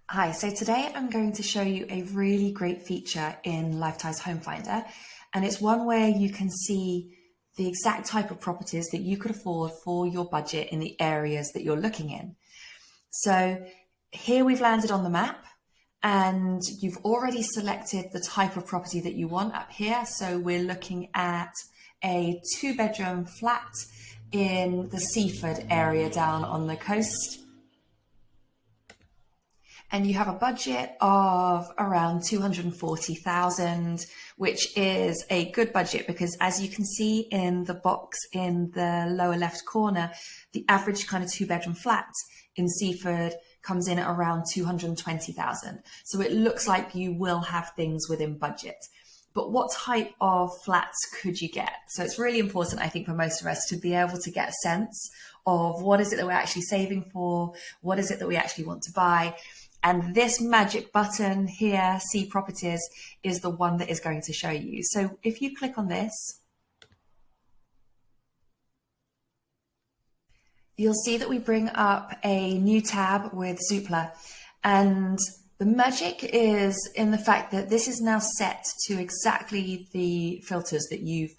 Hi, so today I'm going to show you a really great feature in Lifetise Home Finder, and it's one where you can see the exact type of properties that you could afford for your budget in the areas that you're looking in. So here we've landed on the map and you've already selected the type of property that you want up here. So we're looking at a 2-bedroom flat in the Seaford area down on the coast. And you have a budget of around 240,000, which is a good budget because as you can see in the box in the lower left corner, the average kind of 2-bedroom flat in Seaford comes in at around 220,000. So it looks like you will have things within budget. But what type of flats could you get? So it's really important, I think, for most of us to be able to get a sense of what is it that we're actually saving for, what is it that we actually want to buy. And this magic button here, See Properties, is the one that is going to show you. So if you click on this, you'll see that we bring up a new tab with Zoopla. And the magic is in the fact that this is now set to exactly the filters that you've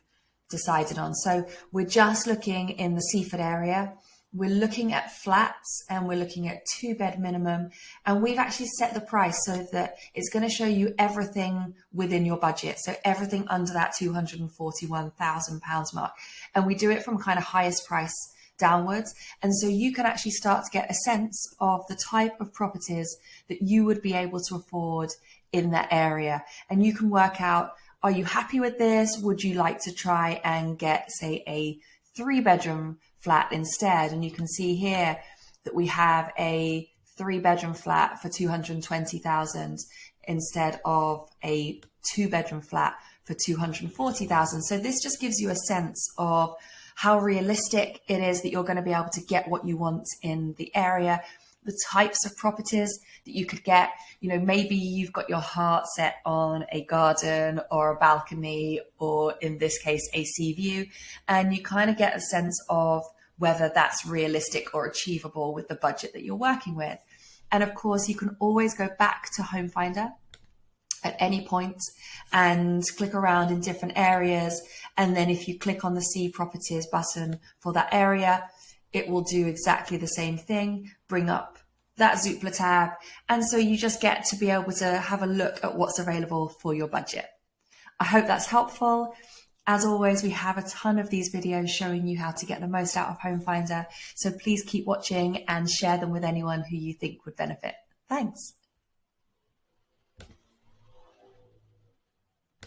decided on. So we're just looking in the Seaford area. We're looking at flats and we're looking at 2-bed minimum. And we've actually set the price so that it's going to show you everything within your budget. So everything under that £241,000 mark. And we do it from kind of highest price downwards. And so you can actually start to get a sense of the type of properties that you would be able to afford in that area. And you can work out, are you happy with this? Would you like to try and get, say, a 3-bedroom flat instead? And you can see here that we have a 3-bedroom flat for 220,000 instead of a 2-bedroom flat for 240,000. So this just gives you a sense of how realistic it is that you're going to be able to get what you want in the area, the types of properties that you could get. You know, maybe you've got your heart set on a garden or a balcony, or in this case, a sea view, and you kind of get a sense of whether that's realistic or achievable with the budget that you're working with. And of course, you can always go back to Home Finder at any point and click around in different areas. And then if you click on the See Properties button for that area, it will do exactly the same thing, bring up that Zoopla tab. And so you just get to be able to have a look at what's available for your budget. I hope that's helpful. As always, we have a ton of these videos showing you how to get the most out of Home Finder. So please keep watching and share them with anyone who you think would benefit. Thanks.